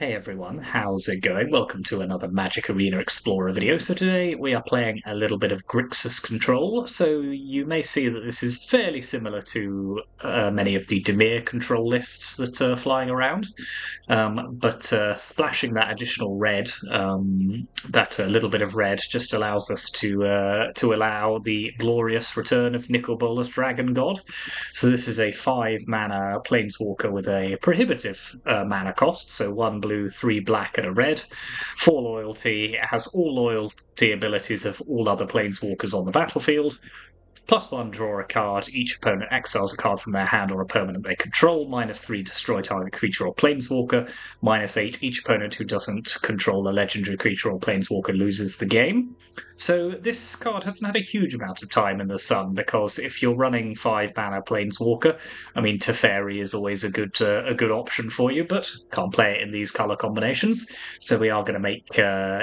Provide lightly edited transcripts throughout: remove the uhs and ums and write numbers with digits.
Hey everyone, how's it going? Welcome to another Magic Arena Explorer video. So today we are playing a little bit of Grixis Control. So you may see that this is fairly similar to many of the Dimir Control lists that are flying around. But splashing that additional red, that little bit of red, just allows us to allow the glorious return of Nicol Bolas Dragon God. So this is a 5 mana planeswalker with a prohibitive mana cost, so 1 blue, 3 black, and a red. 4 loyalty. It has all loyalty abilities of all other planeswalkers on the battlefield. +1, draw a card. Each opponent exiles a card from their hand or a permanent they control. -3, destroy target creature or planeswalker. -8, each opponent who doesn't control a legendary creature or planeswalker loses the game. So this card hasn't had a huge amount of time in the sun, because if you're running 5 mana planeswalker, I mean, Teferi is always a good option for you, but can't play it in these color combinations. So we are going to make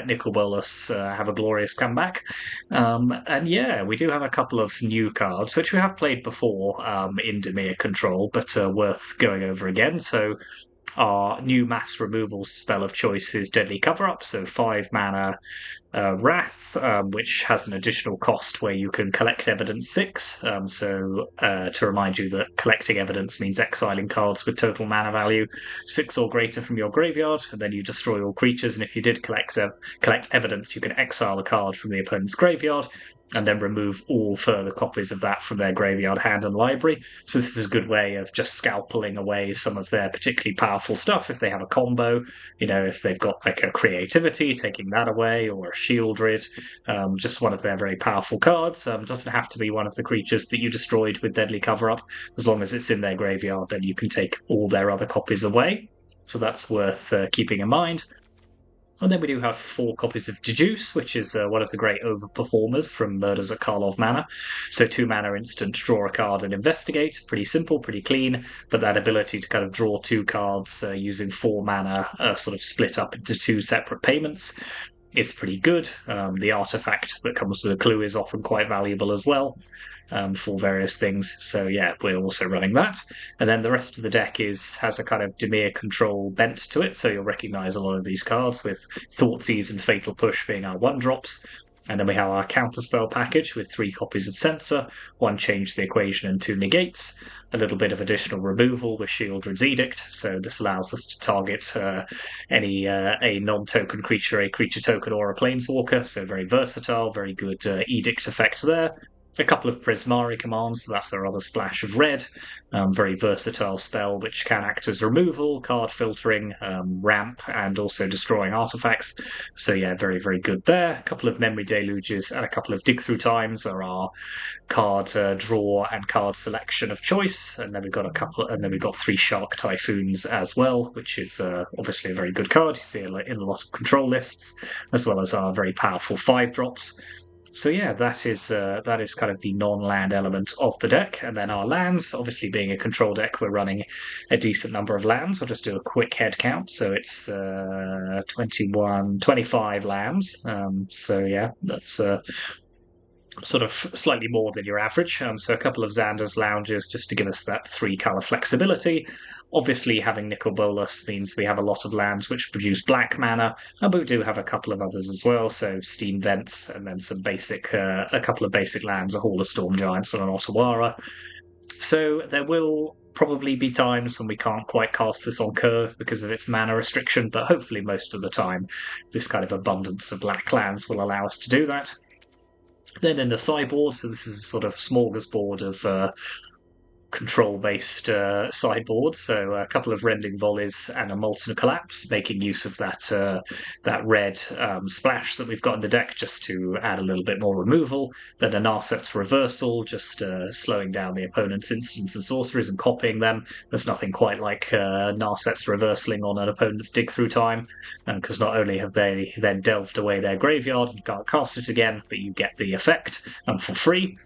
Nicol Bolas have a glorious comeback. And yeah, we do have a couple of new cards, which we have played before in Dimir Control, but worth going over again. So our new mass removal spell of choice is Deadly Cover-Up, so 5 mana Wrath, which has an additional cost where you can collect evidence 6. To remind you that collecting evidence means exiling cards with total mana value 6 or greater from your graveyard, and then you destroy all creatures. And if you did collect evidence, you can exile a card from the opponent's graveyard and then remove all further copies of that from their graveyard, hand, and library. So this is a good way of just scalpeling away some of their particularly powerful stuff if they have a combo. You know, if they've got like a creativity, taking that away, or a Shieldred, just one of their very powerful cards. Doesn't have to be one of the creatures that you destroyed with Deadly Cover-Up. As long as it's in their graveyard, then you can take all their other copies away. So that's worth keeping in mind. And then we do have 4 copies of Deduce, which is one of the great overperformers from Murders at Karlov Manor. So 2 mana instant, draw a card and investigate. Pretty simple, pretty clean, but that ability to kind of draw 2 cards using 4 mana sort of split up into 2 separate payments is pretty good. The artifact that comes with a clue is often quite valuable as well. For various things. So yeah, we're also running that. And then the rest of the deck has a kind of Dimir Control bent to it, so you'll recognise a lot of these cards, with Thoughtseize and Fatal Push being our 1-drops. And then we have our counterspell package with 3 copies of Censor, 1 Change the Equation and 2 Negates, a little bit of additional removal with Shieldred's Edict, so this allows us to target a non-token creature, a creature token, or a planeswalker, so very versatile, very good Edict effect there. A couple of Prismari commands, so that's our other splash of red. Very versatile spell, which can act as removal, card filtering, ramp, and also destroying artifacts. So yeah, very, very good there. A couple of Memory Deluges and a couple of Dig Through Times are our card draw and card selection of choice. And then we've got 3 Shark Typhoons as well, which is obviously a very good card. You see it in a lot of control lists, as well as our very powerful 5-drops. So yeah, that is kind of the non-land element of the deck. And then our lands, obviously being a control deck, we're running a decent number of lands. I'll just do a quick head count. So it's 25 lands. So yeah, that's sort of slightly more than your average. So a couple of Xander's Lounges just to give us that 3-colour flexibility. Obviously, having Nicol Bolas means we have a lot of lands which produce black mana, but we do have a couple of others as well, so Steam Vents, and then some a couple of basic lands, a Hall of Storm Giants and an Otawara. So there will probably be times when we can't quite cast this on curve because of its mana restriction, but hopefully most of the time this kind of abundance of black lands will allow us to do that. Then in the sideboard, so this is a sort of smorgasbord of control-based sideboard, so a couple of Rending Volleys and a Molten Collapse, making use of that red splash that we've got in the deck just to add a little bit more removal. Then a Narset's Reversal, just slowing down the opponent's instants and sorceries and copying them. There's nothing quite like Narset's reversaling on an opponent's Dig Through Time, because not only have they then delved away their graveyard and can't cast it again, but you get the effect for free.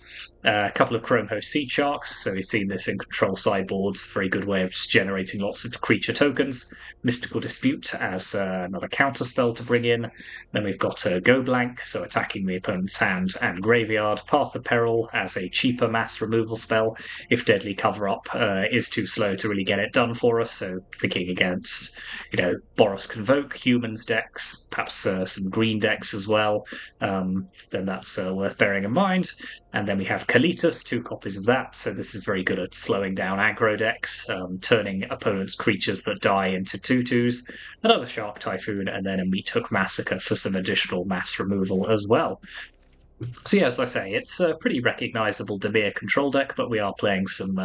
A couple of Chrome Host Sea Sharks, so we've seen this in control sideboards, very good way of just generating lots of creature tokens. Mystical Dispute as another counter spell to bring in. Then we've got Go Blank, so attacking the opponent's hand and graveyard. Path of Peril as a cheaper mass removal spell if Deadly Cover-Up is too slow to really get it done for us, so thinking against, Boros Convoke, Humans decks, perhaps some green decks as well, then that's worth bearing in mind. And then we have Kalitas, 2 copies of that, so this is very good at slowing down aggro decks, turning opponents' creatures that die into 2/2s, another Shark Typhoon, and then a Meat Hook Massacre for some additional mass removal as well. So yeah, as I say, it's a pretty recognisable Dimir Control deck, but we are playing some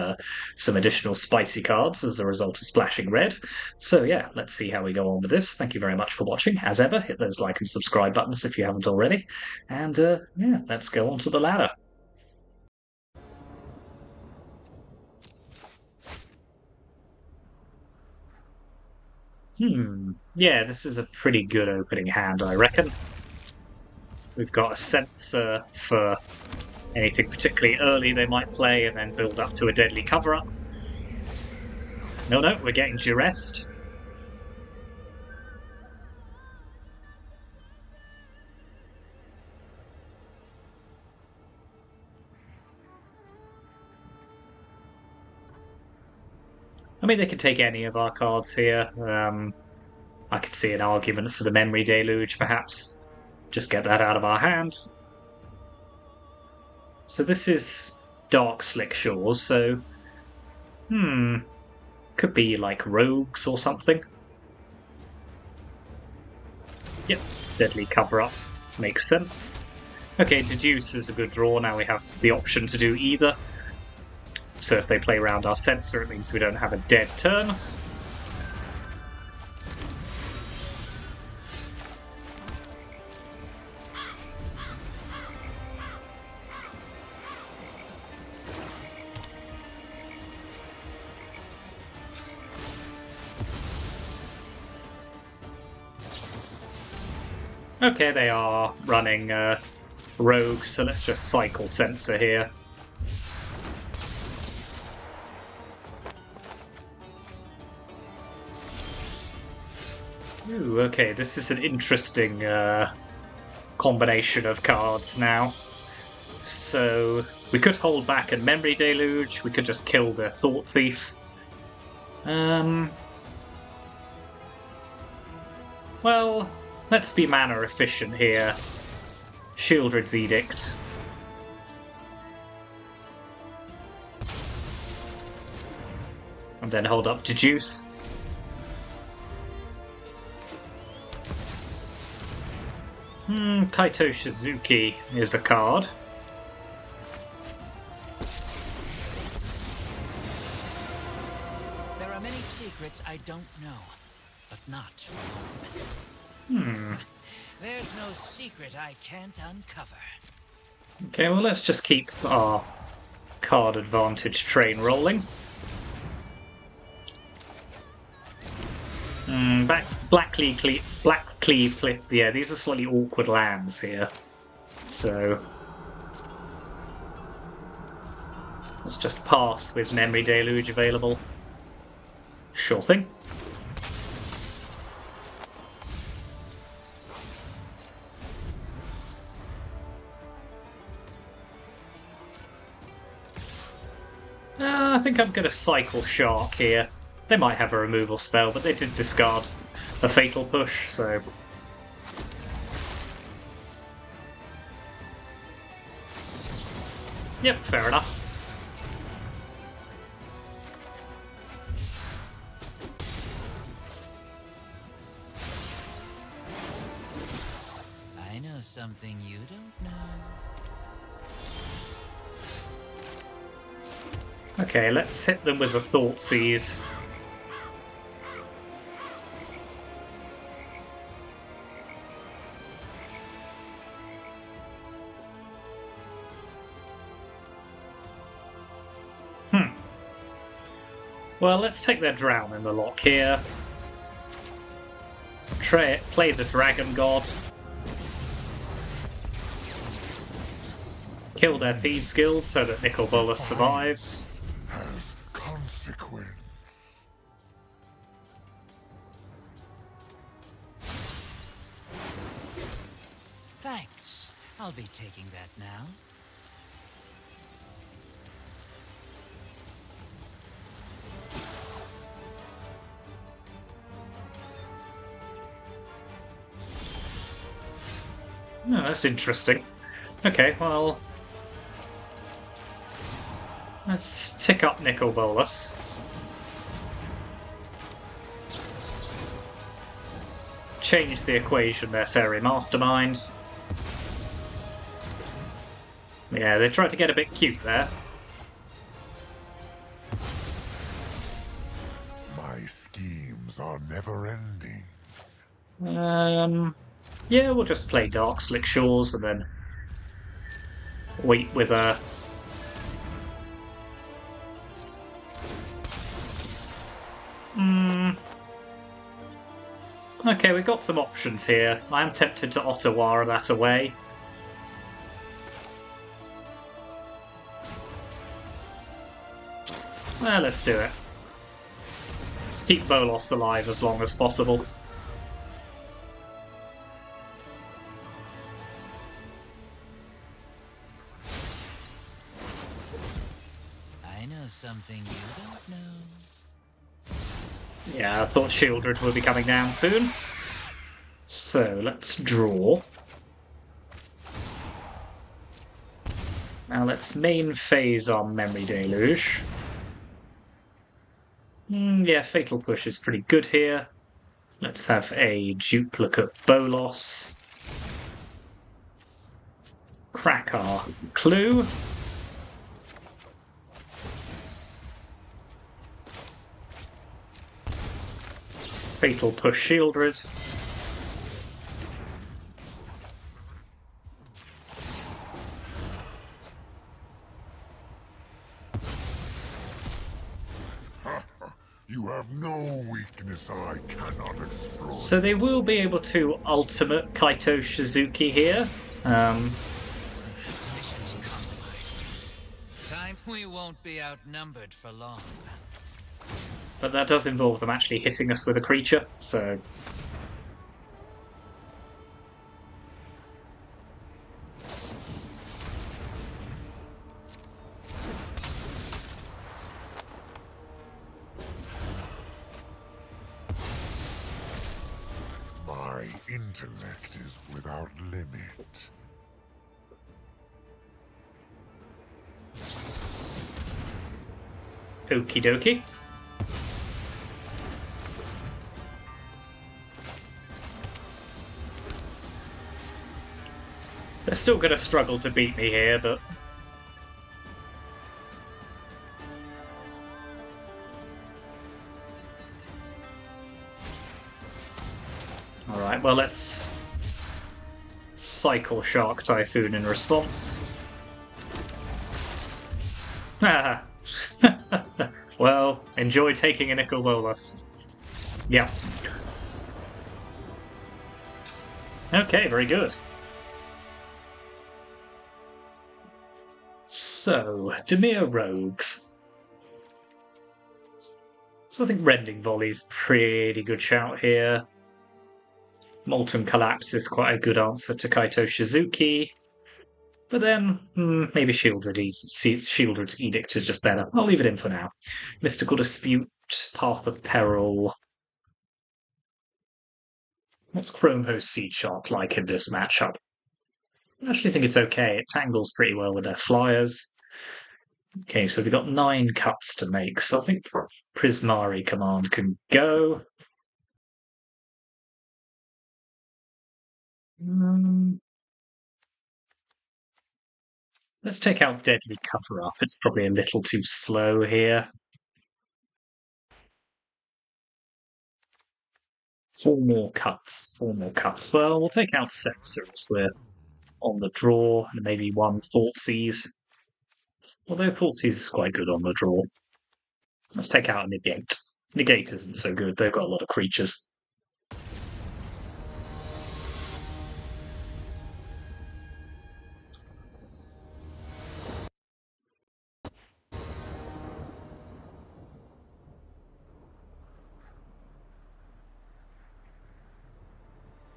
additional spicy cards as a result of splashing red. So yeah, let's see how we go on with this. Thank you very much for watching. As ever, hit those like and subscribe buttons if you haven't already. And yeah, let's go on to the ladder. Yeah, this is a pretty good opening hand, I reckon. We've got a sensor for anything particularly early they might play, and then build up to a Deadly Cover-Up. No, we're getting duressed. I mean, they could take any of our cards here. I could see an argument for the Memory Deluge, perhaps. Just get that out of our hand. So this is Dark Slick Shores, so... could be like Rogues or something. Yep, Deadly Cover-Up. Makes sense. Okay, Deduce is a good draw. Now we have the option to do either. So if they play around our sensor, it means we don't have a dead turn. Okay, they are running Rogue, so let's just cycle Sensor here. Ooh, okay, this is an interesting combination of cards now. So we could hold back a Memory Deluge, we could just kill the Thought Thief. Well, let's be mana efficient here. Shieldred's Edict. And then hold up Deduce. Kaito Shizuki is a card. There are many secrets I don't know, but not from home. There's no secret I can't uncover. Okay, well, let's just keep our card advantage train rolling. Black Cleave Cliff. Yeah, these are slightly awkward lands here. So let's just pass with Memory Deluge available. Sure thing. I think I'm going to cycle Shark here. They might have a removal spell, but they did discard a Fatal Push, so... Yep, fair enough. I know something you don't know. Okay, let's hit them with the Thoughtseize. Well, let's take their Drown in the lock here. Play the Dragon God. kill their Thieves Guild so that Nicol Bolas survives. Has consequence. Thanks. I'll be taking that now. Oh, that's interesting. Okay, well, let's tick up Nicol Bolas. Change the equation there, Fairy Mastermind. Yeah, they tried to get a bit cute there. My schemes are never ending. Yeah, we'll just play Dark Slick Shores and then wait with a... Okay, we've got some options here. I am tempted to Ottawa that away. Well, let's do it. Let's keep Bolas alive as long as possible. I know something you don't know. Yeah, I thought Shieldred would be coming down soon. So, let's draw. Now let's main phase our Memory Deluge. Yeah, Fatal Push is pretty good here. Let's have a duplicate Bolas. Crack our Clue. Fatal Push Shieldred. You have no weakness I cannot explore. So they will be able to ultimate Kaito Shizuki here. Mission's compromised. Time we won't be outnumbered for long. But that does involve them actually hitting us with a creature, so... My intellect is without limit. Okie dokie. They're still going to struggle to beat me here, but... Alright, well let's... cycle Shark Typhoon in response. Ah. Well, enjoy taking a Nicol Bolas. Yeah. Okay, very good. So, Dimir Rogues. So I think Rending Volley's pretty good shout here. Molten Collapse is quite a good answer to Kaito Shizuki. But then, maybe Shieldred's Edict is just better. I'll leave it in for now. Mystical Dispute, Path of Peril. What's Chromehost Seed Shark like in this matchup? I actually think it's okay. It tangles pretty well with their flyers. Okay, so we've got 9 cuts to make, so I think Prismari Command can go. Let's take out Deadly Cover-Up. It's probably a little too slow here. 4 more cuts. 4 more cuts. Well, we'll take out Setzer as we're on the draw, and maybe 1 Thoughtseize. Although Thoughtseize is quite good on the draw. Let's take out a Negate. Negate isn't so good. They've got a lot of creatures.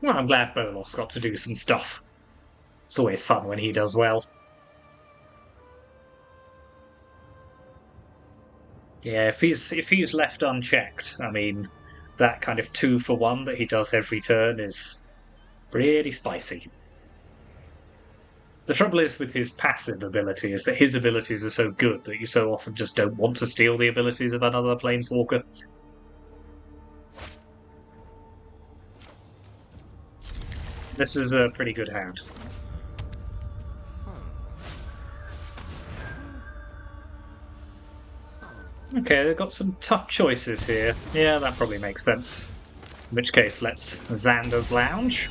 Well, I'm glad Bolas got to do some stuff. It's always fun when he does well. Yeah, if he's left unchecked, I mean, that kind of 2-for-1 that he does every turn is pretty spicy. The trouble is with his passive ability is that his abilities are so good that you so often just don't want to steal the abilities of another planeswalker. This is a pretty good hand. Okay, they've got some tough choices here. Yeah, that probably makes sense. In which case, let's Xander's Lounge.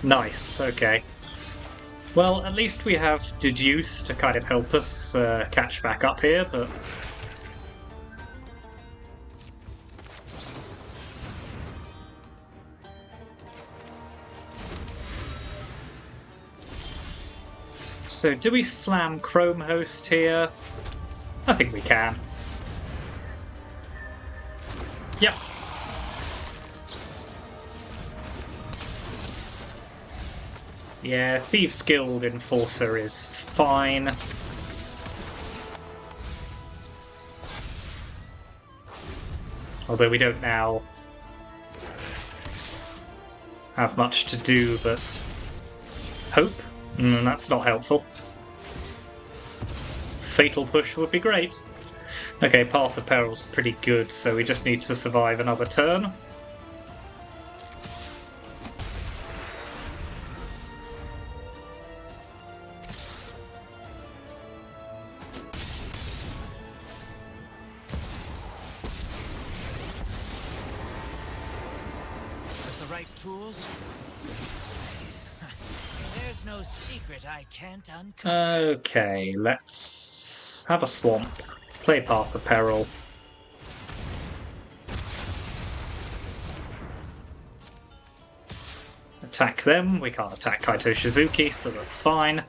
Nice, okay. Well, at least we have Deduce to kind of help us catch back up here, but... So do we slam Chrome Host here? I think we can. Yep. Yeah, Thieves Guild Enforcer is fine. Although we don't now have much to do but hope. That's not helpful. Fatal Push would be great. Okay, Path of Peril's pretty good, so we just need to survive another turn. Tools? There's no secret I can't uncover. Okay, let's have a swamp. Play Path of Peril. Attack them. We can't attack Kaito Shizuki, so that's fine.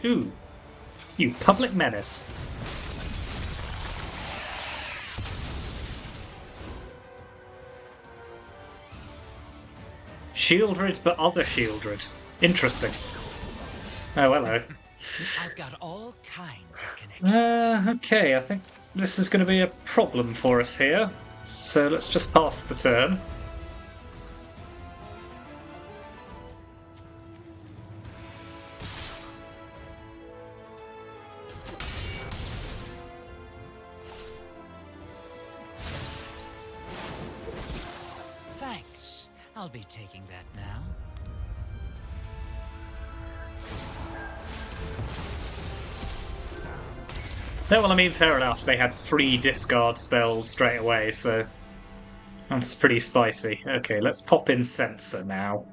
Ooh. You public menace. Shieldred, but other Shieldred. Interesting. Oh, hello. I've got all kinds of connections. Okay, I think this is going to be a problem for us here. So let's just pass the turn. Thanks. I'll be taking that now. No, well, I mean, fair enough. They had 3 discard spells straight away, so that's pretty spicy. Okay, let's pop in Censor now.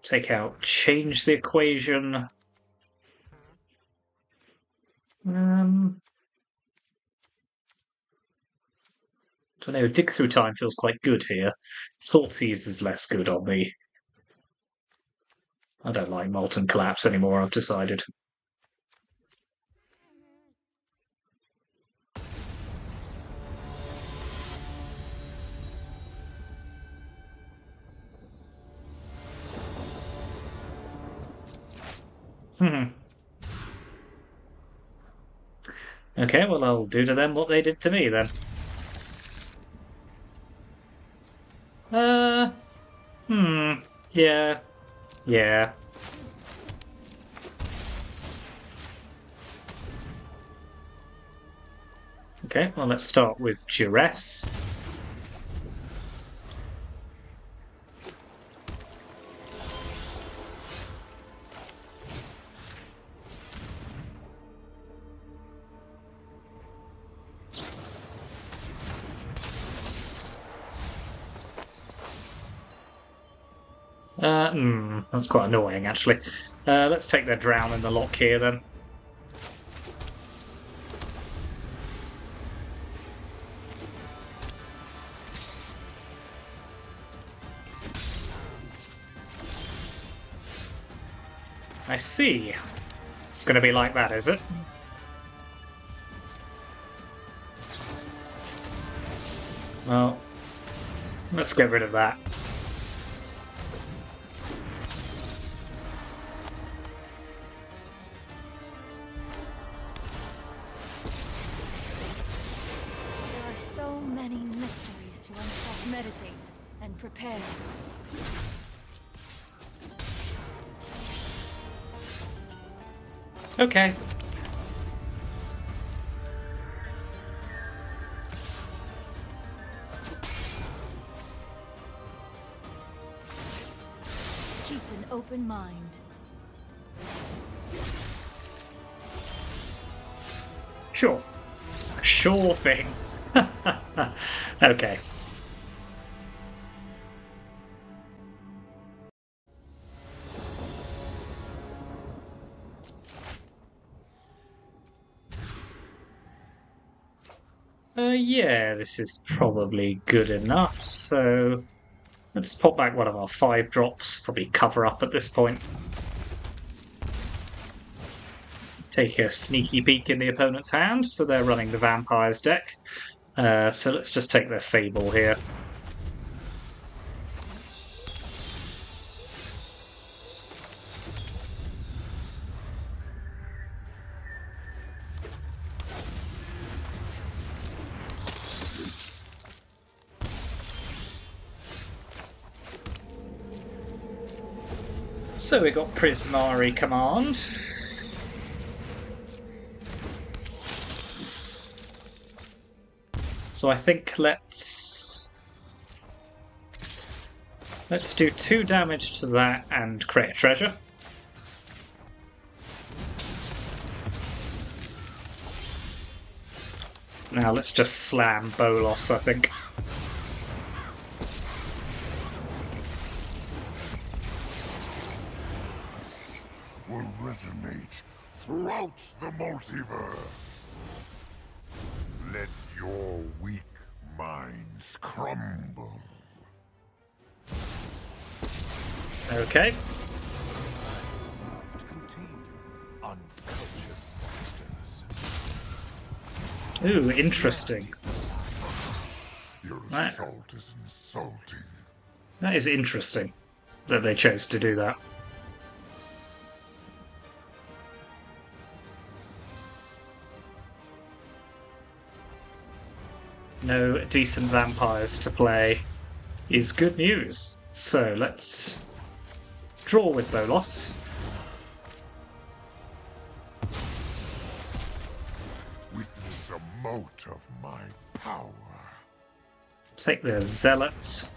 Take out, change the equation. Don't know, Dig Through Time feels quite good here. Thoughtseize is less good on me. I don't like Molten Collapse anymore, I've decided. Okay, well, I'll do to them what they did to me then. Yeah. Yeah. Okay, well, let's start with Duress. That's quite annoying, actually. Let's take their drown in the lock here, then. I see. It's going to be like that, is it? Well, let's get rid of that. There are so many mysteries to unfold. Meditate and prepare. Okay. Keep an open mind. Sure. Sure thing. Okay. Yeah, this is probably good enough, so let's pop back one of our 5-drops, probably cover up at this point. Take a sneaky peek in the opponent's hand, so they're running the Vampires deck. So let's just take their Fable here. So we got Prismari Command. So I think let's do 2 damage to that and create a treasure. Now let's just slam Bolas, I think. Will resonate throughout the multiverse. Let your weak minds crumble. Okay. Ooh, interesting. Your assault is insulting. That is interesting that they chose to do that. No decent vampires to play is good news. So let's draw with Bolas. Witness a mote of my power. Take the Zealot.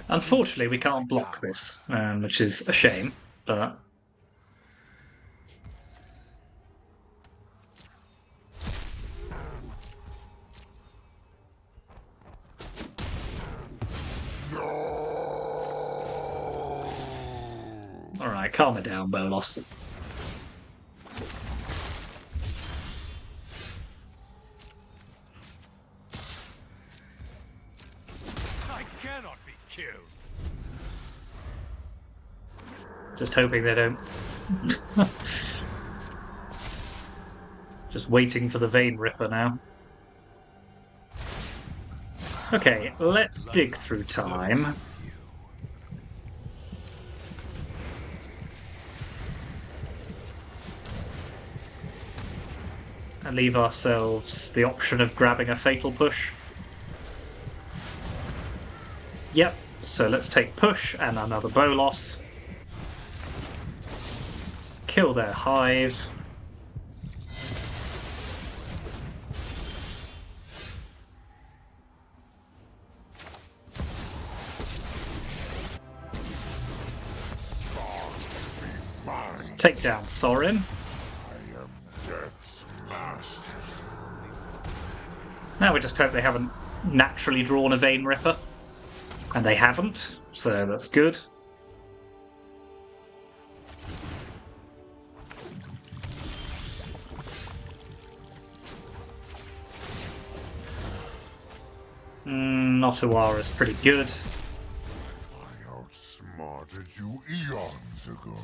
Unfortunately, we can't block this, which is a shame, but... Alright, calm it down, Bolas. I cannot be killed. Just hoping they don't. Just waiting for the Vein Ripper now. Okay, let's dig through time. And leave ourselves the option of grabbing a Fatal Push. Yep, so let's take Push and another Bolas. Kill their Hive. take down Sorin. I am Death's master. Now we just hope they haven't naturally drawn a Vein Ripper. And they haven't, so that's good. Notuara's pretty good. I outsmarted you eons ago.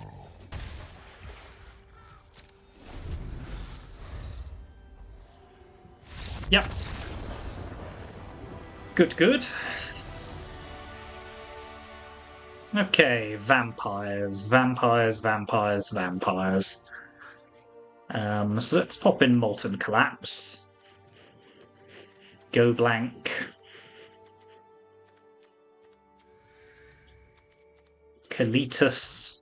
Yep. Good. Okay, vampires. So let's pop in Molten Collapse. Go blank. Kalitas.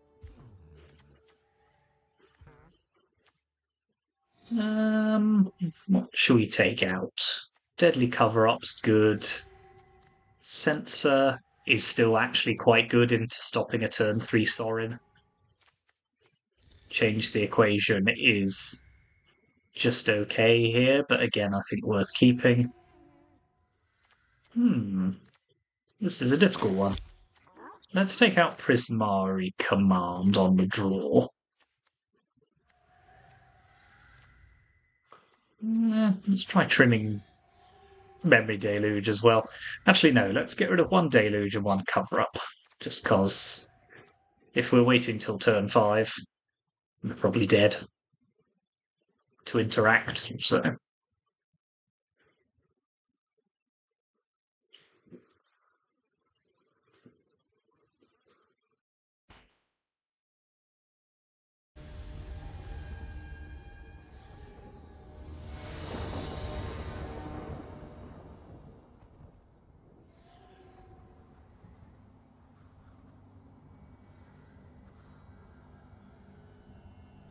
What should we take out? Deadly Cover-Up's good. Censor is still actually quite good into stopping a turn 3 Sorin. Change the Equation is just okay here, but again, I think worth keeping. This is a difficult one. Let's take out Prismari Command on the draw. Let's try trimming Memory Deluge as well. Actually, no, let's get rid of one Deluge and one Cover-Up. Just because if we're waiting till turn 5, we're probably dead to interact, so...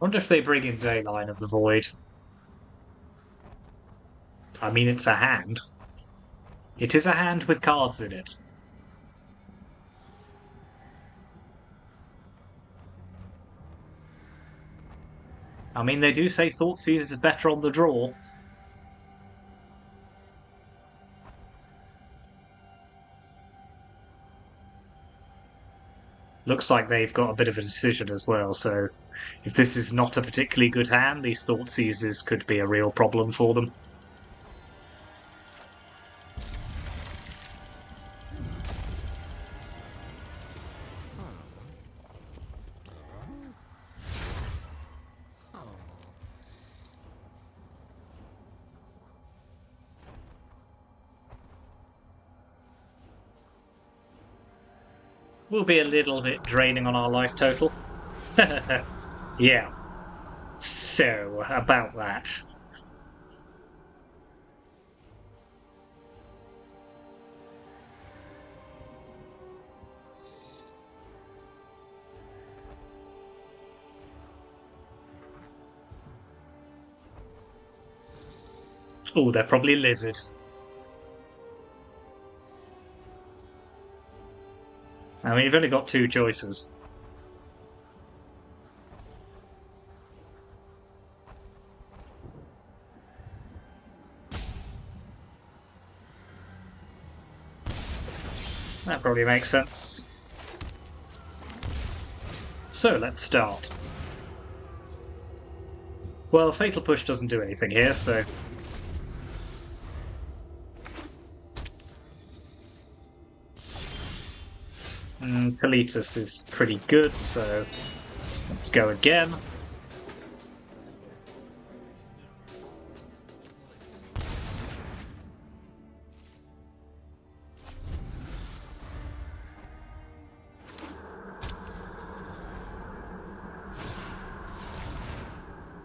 I wonder if they bring in Dayline of the Void. I mean, it's a hand. It is a hand with cards in it. I mean, they do say Thoughtseize is better on the draw. Looks like they've got a bit of a decision as well, so if this is not a particularly good hand, these Thoughtseizes could be a real problem for them. Will be a little bit draining on our life total. Yeah. So, about that. Oh, they're probably livid. I mean, you've only got 2 choices. That probably makes sense. So, let's start. Well, Fatal Push doesn't do anything here, so... Kalitas is pretty good, so let's go again.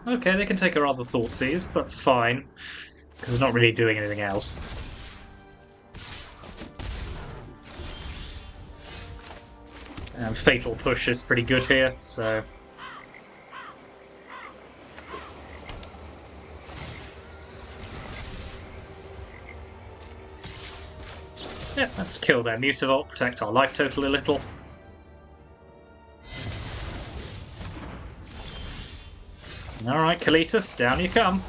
Okay, they can take our other Thoughtseize, that's fine, because it's not really doing anything else. And Fatal Push is pretty good here, so... yeah, let's kill their Mutavault, protect our life total a little. Alright, Kalitas, down you come.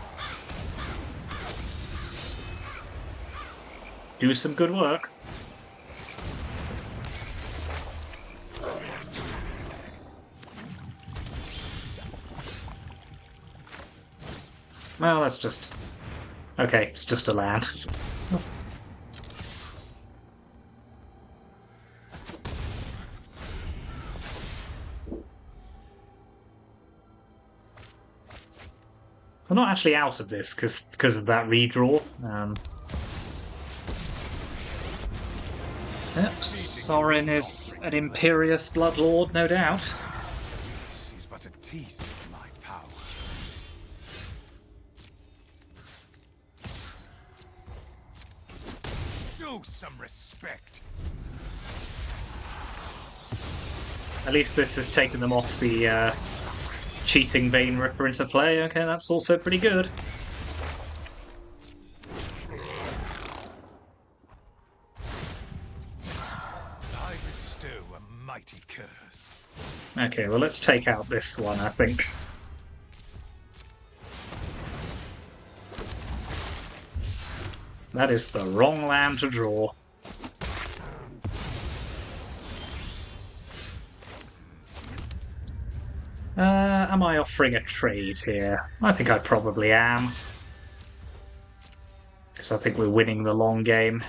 Do some good work. Well, that's just... Okay, it's just a land. We're not actually out of this because of that redraw. Yep, Sorin is an imperious bloodlord, no doubt. She's but a taste of my power. Show some respect. At least this has taken them off the cheating Vein Ripper into play. Okay, that's also pretty good. I bestow a mighty curse. Okay, well, let's take out this one, I think. That is the wrong land to draw. Am I offering a trade here? I think I probably am. Because I think we're winning the long game.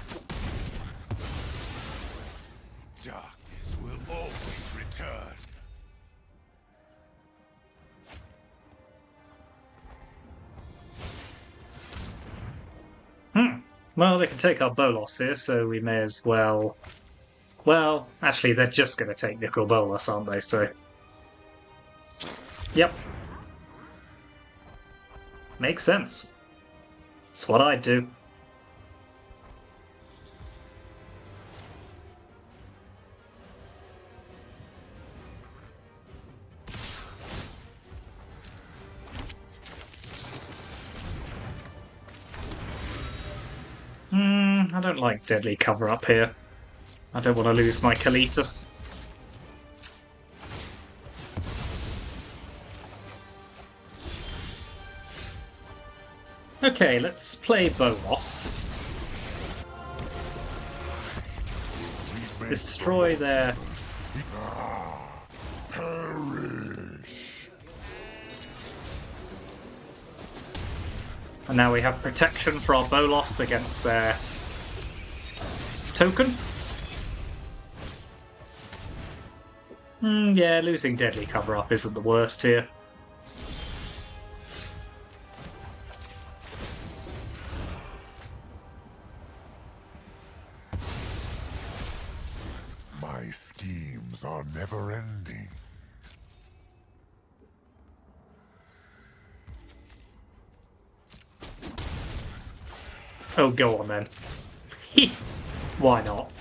Darkness will always return. Well, they can take our Bolas here, so we may as well... Well, actually, they're just going to take Nicol Bolas, aren't they? So... Yep. Makes sense. It's what I'd do. I don't like deadly cover up here. I don't want to lose my Kalitas. Okay, let's play Bolas. Destroy their... And now we have protection for our Bolas against their token. Yeah, losing deadly cover-up isn't the worst here. My schemes are never-ending. Oh, go on then. Why not?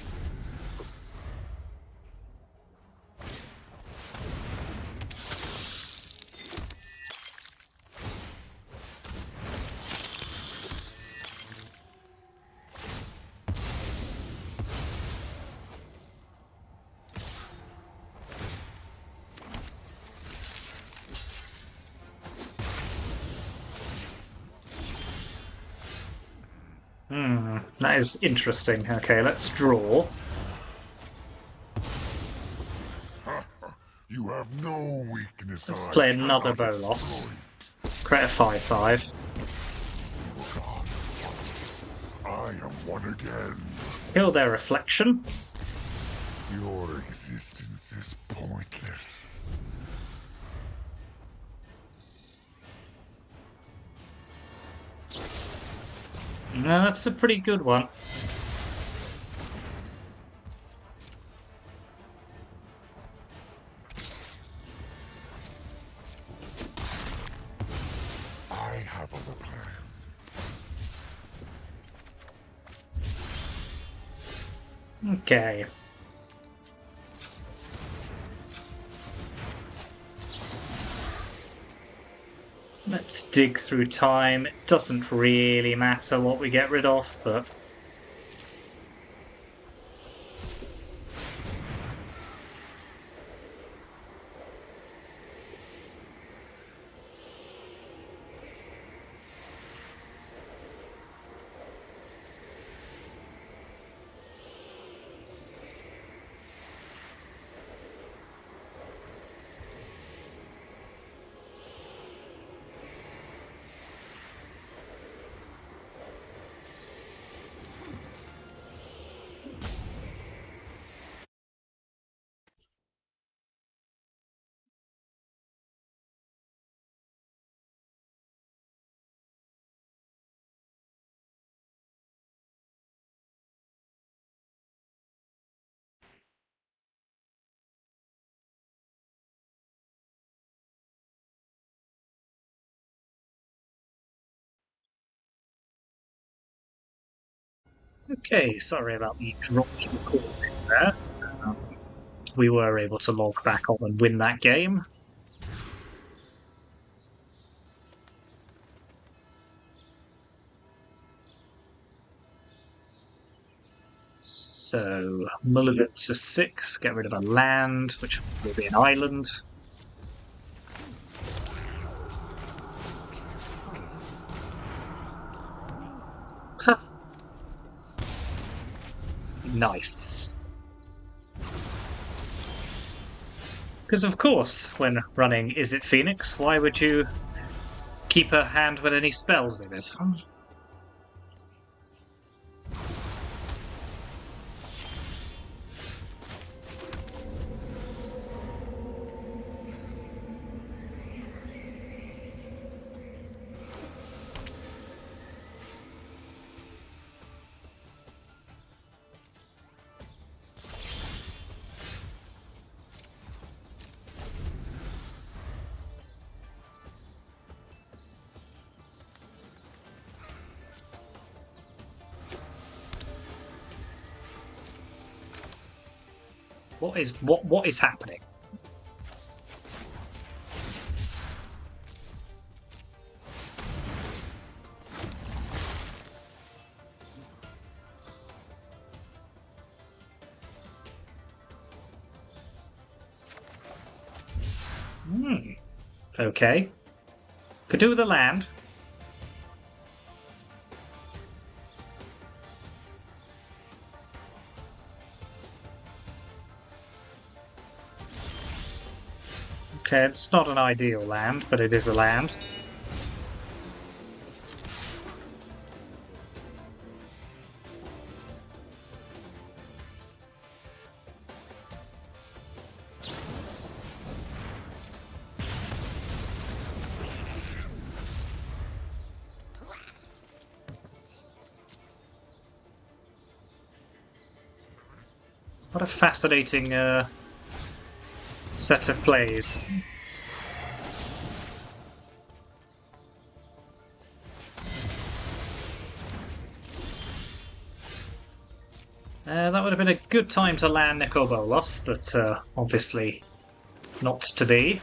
That is interesting. Okay, let's draw. You have no weakness. Let's play another Bolas. Create a 5/5. I am one again. Kill their reflection. Your existence is pointless. No, that's a pretty good one. I have other plans. Okay. Let's dig through time. It doesn't really matter what we get rid of, but... Okay, sorry about the dropped recording there. Um, we were able to log back on and win that game. So, Mulligan to 6, get rid of a land, which will be an island. Huh. Nice. Because of course, when running Izzet Phoenix, why would you keep a hand with any spells in it? What is happening? Okay. Could do with a land. Okay, it's not an ideal land, but it is a land. What a fascinating set of plays. That would have been a good time to land Nicol Bolas, but obviously not to be.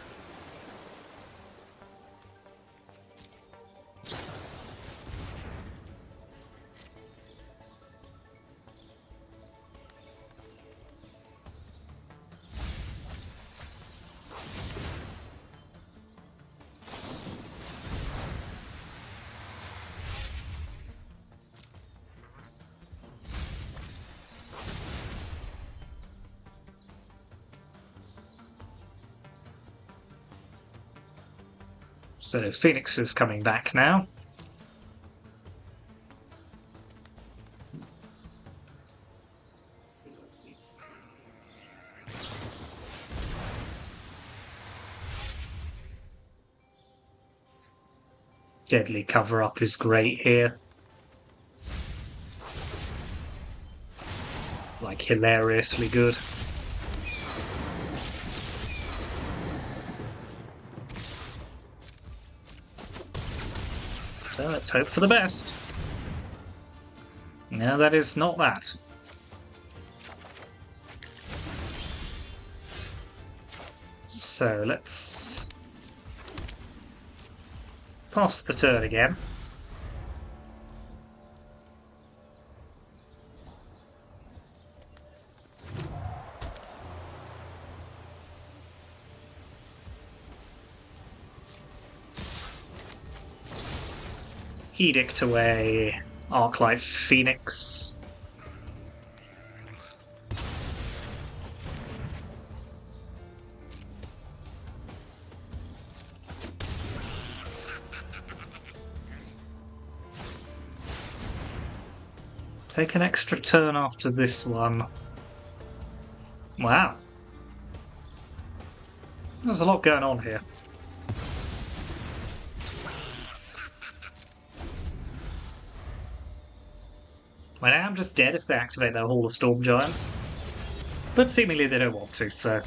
So Phoenix is coming back now. Deadly cover-up is great here. Like, hilariously good. So let's hope for the best. No, that is not that. So let's pass the turn again. Edict away, Arclight Phoenix. Take an extra turn after this one. Wow. There's a lot going on here. I am just dead if they activate their Hall of Storm Giants. But seemingly they don't want to, so...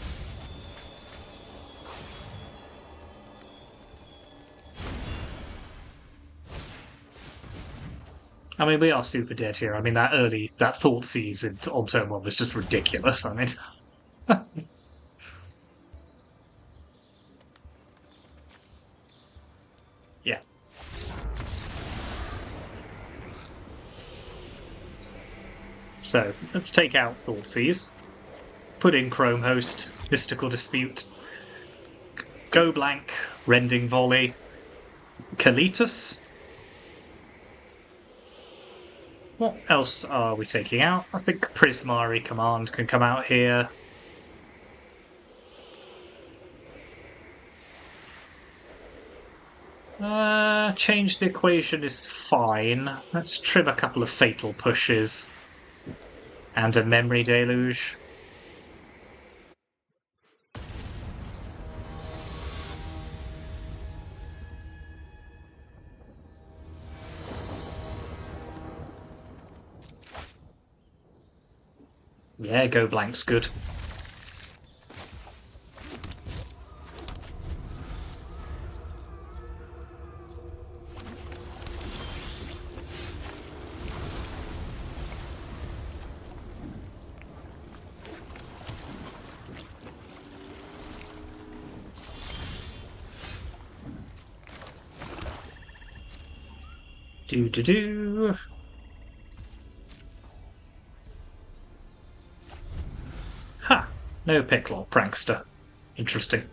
I mean, we are super dead here. I mean, that Thought Seize on turn 1 was just ridiculous. I mean... yeah. So, let's take out Thought Seize. Put in Chrome Host, Mystical Dispute. Go blank, Rending Volley. Kalitas. What else are we taking out? I think Prismari Command can come out here. Change the equation is fine. Let's trim a couple of Fatal Pushes. And a Memory Deluge. Yeah, go blank's good. Do. Ha! No Picklock Prankster. Interesting.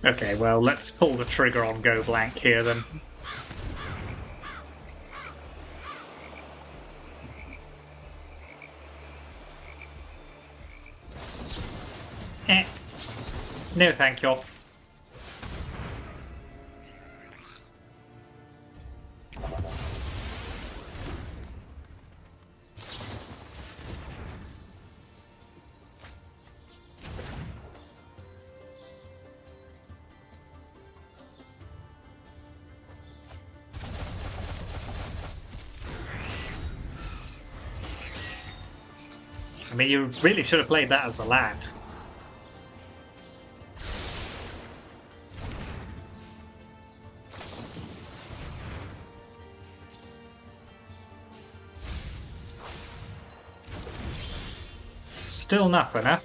Okay, well, let's pull the trigger on Go Blank here then. No, thank you. I mean, you really should have played that as a land. Still nothing, huh?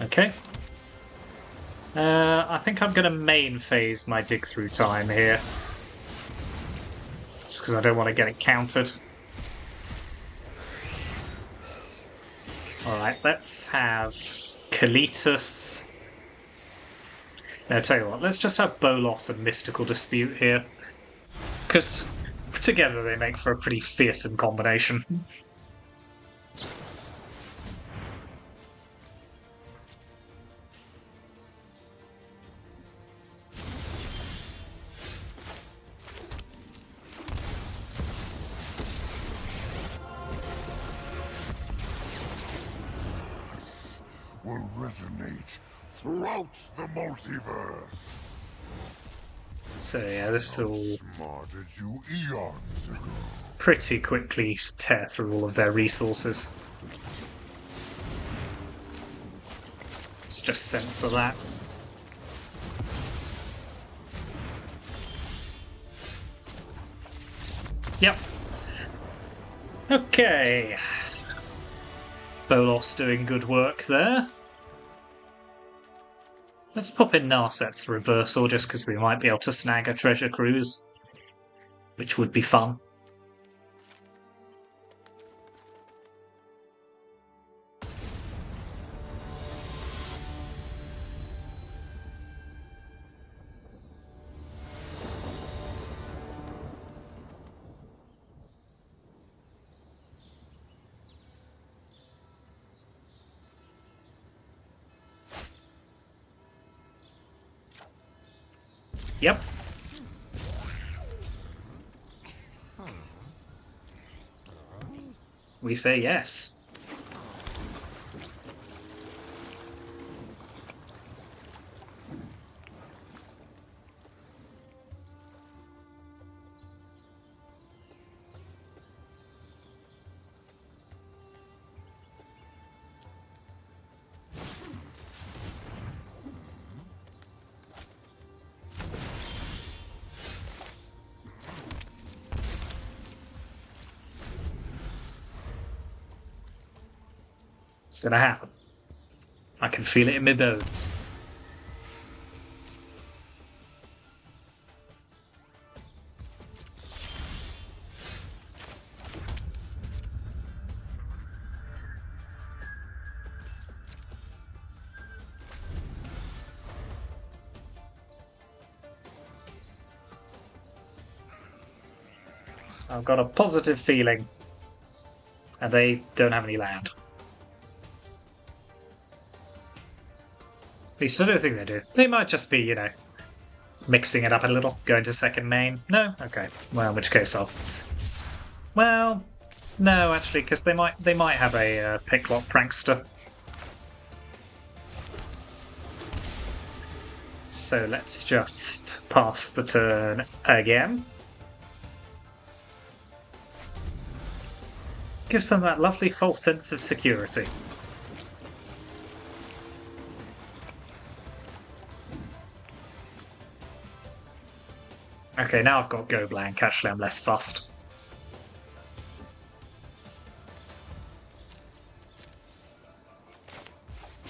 Okay. I think I'm going to main phase my dig through time here. Just because I don't want to get it countered. Alright, let's have Kalitas. No, tell you what, let's just have Bolas and Mystical Dispute here. Because together they make for a pretty fearsome combination. Will resonate throughout the multiverse. So yeah, this will Smart as you eons ago. pretty quickly tear through all of their resources. Let's just censor that. Yep. Okay. Bolas doing good work there. Let's pop in Narset's reversal just because we might be able to snag a treasure cruise, which would be fun. Yep. We say yes. It's gonna happen. I can feel it in my bones. I've got a positive feeling. And they don't have any land. At least I don't think they do. They might just be, you know, mixing it up a little, going to second main. No? Okay. Well, in which case I'll... Well, no, actually, because they might have a picklock prankster. So let's just pass the turn again. Gives them that lovely false sense of security. Okay, now I've got go blank. Actually, I'm less fussed.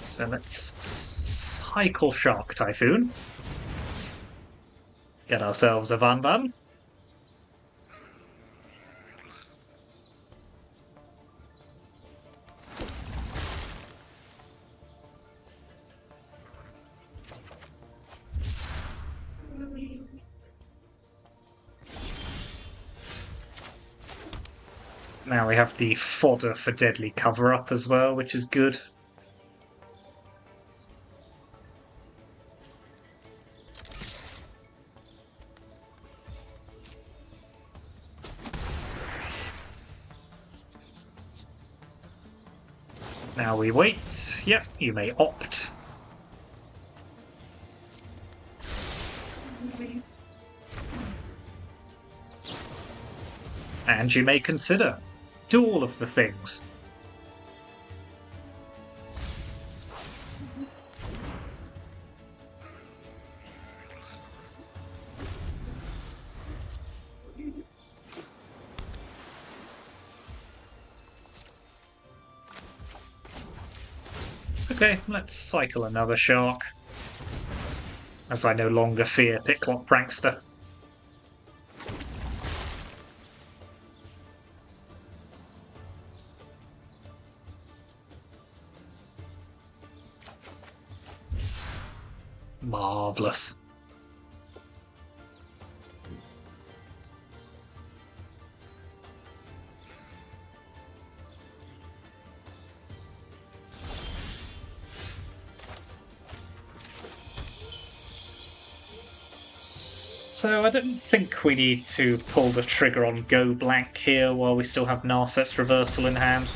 So let's cycle Shark Typhoon. Get ourselves a Van Van. Now we have the fodder for Deadly Cover-Up as well, which is good. Now we wait. Yep, you may opt. And you may consider. Do all of the things. Okay, let's cycle another shark. As I no longer fear Picklock Prankster. Marvellous. So I don't think we need to pull the trigger on Go Blank here while we still have Narset's Reversal in hand.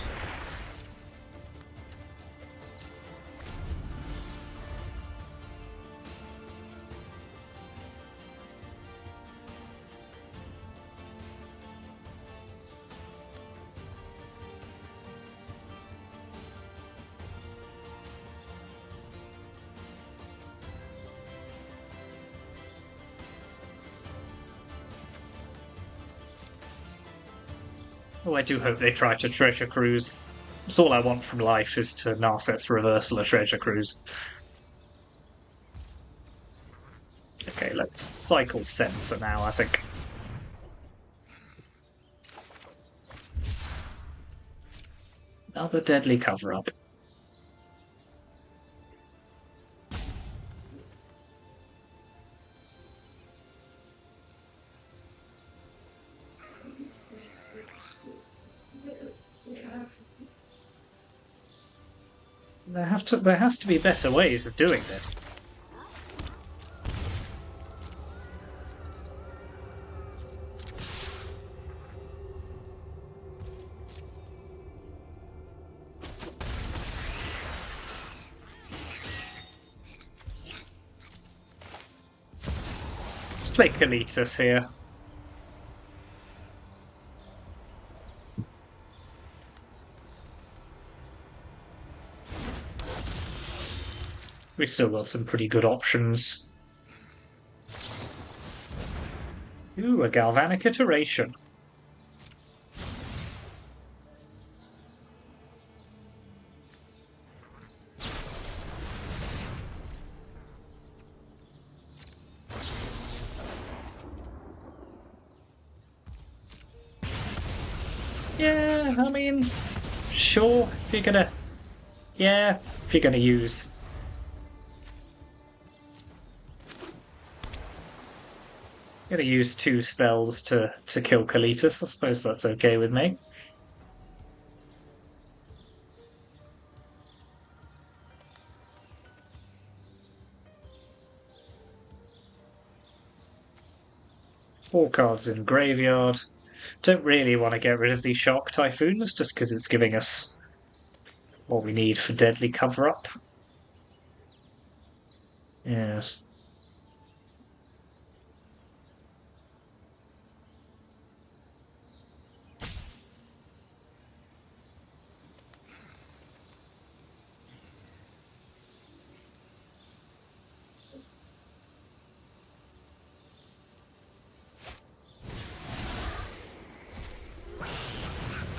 Oh, I do hope they try to Treasure Cruise. That's all I want from life, is to Narset's Reversal a Treasure Cruise. Okay, let's cycle Censor now, I think. Another Deadly Cover-Up. There has to be better ways of doing this. Let's play Kalitas here. We've still got some pretty good options. Ooh, a Galvanic Iteration. Yeah, I mean, sure, if you're gonna... Yeah, if you're gonna use... Gonna use 2 spells to kill Kalitas, I suppose that's okay with me. Four cards in graveyard. Don't really want to get rid of these Shark Typhoons, just because it's giving us what we need for deadly cover-up. Yes.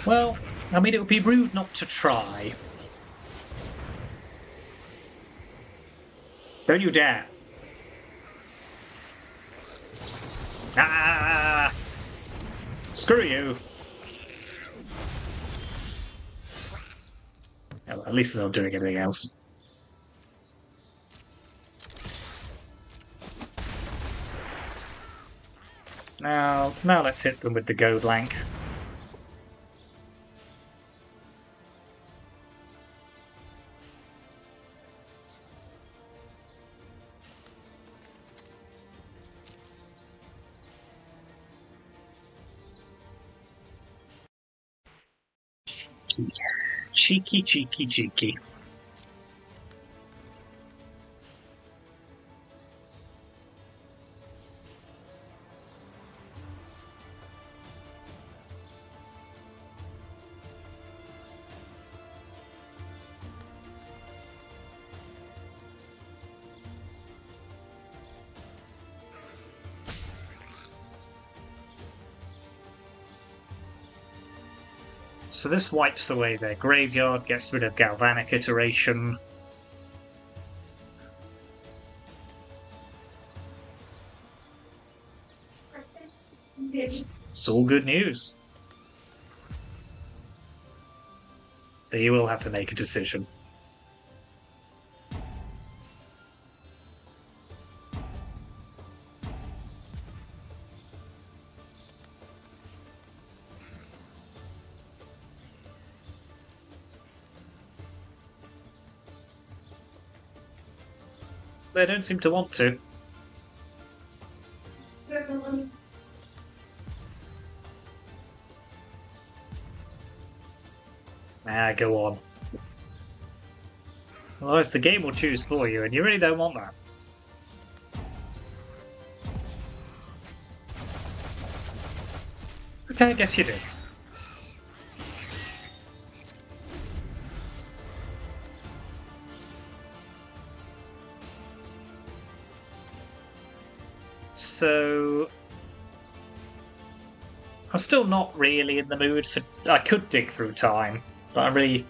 Well, I mean, it would be rude not to try. Don't you dare. Ah! Screw you. Well, at least they're not doing anything else. Now let's hit them with the go blank. Cheeky, cheeky, cheeky. So this wipes away their graveyard, gets rid of Galvanic Iteration. It's all good news. So you will have to make a decision. They don't seem to want to. Go on. Otherwise the game will choose for you, and you really don't want that. Okay, I guess you do. So... I'm still not really in the mood for... I could dig through time, but I'm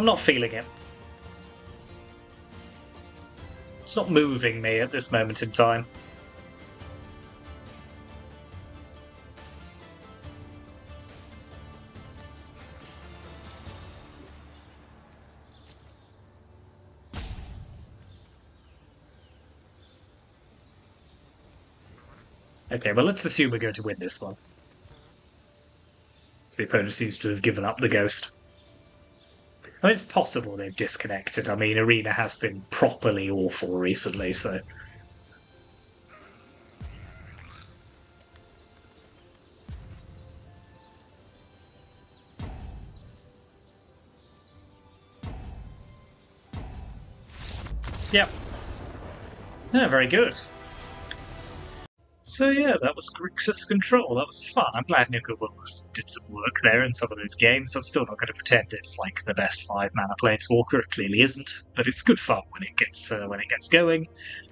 not feeling it. It's not moving me at this moment in time. Okay, well let's assume we're going to win this one. The opponent seems to have given up the ghost. I mean, it's possible they've disconnected. I mean, Arena has been properly awful recently, so... Yep. Yeah, very good. So yeah, that was Grixis Control. That was fun. I'm glad Nicol Bolas did some work there in some of those games. I'm still not going to pretend it's like the best 5-mana planeswalker. It clearly isn't, but it's good fun when it gets going.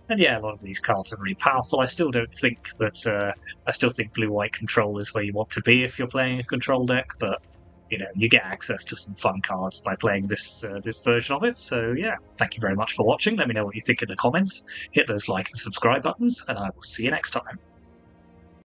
And yeah, a lot of these cards are really powerful. I still don't think that. I still think blue-white control is where you want to be if you're playing a control deck, but you know, you get access to some fun cards by playing this version of it. So yeah, thank you very much for watching. Let me know what you think in the comments. Hit those like and subscribe buttons, and I will see you next time.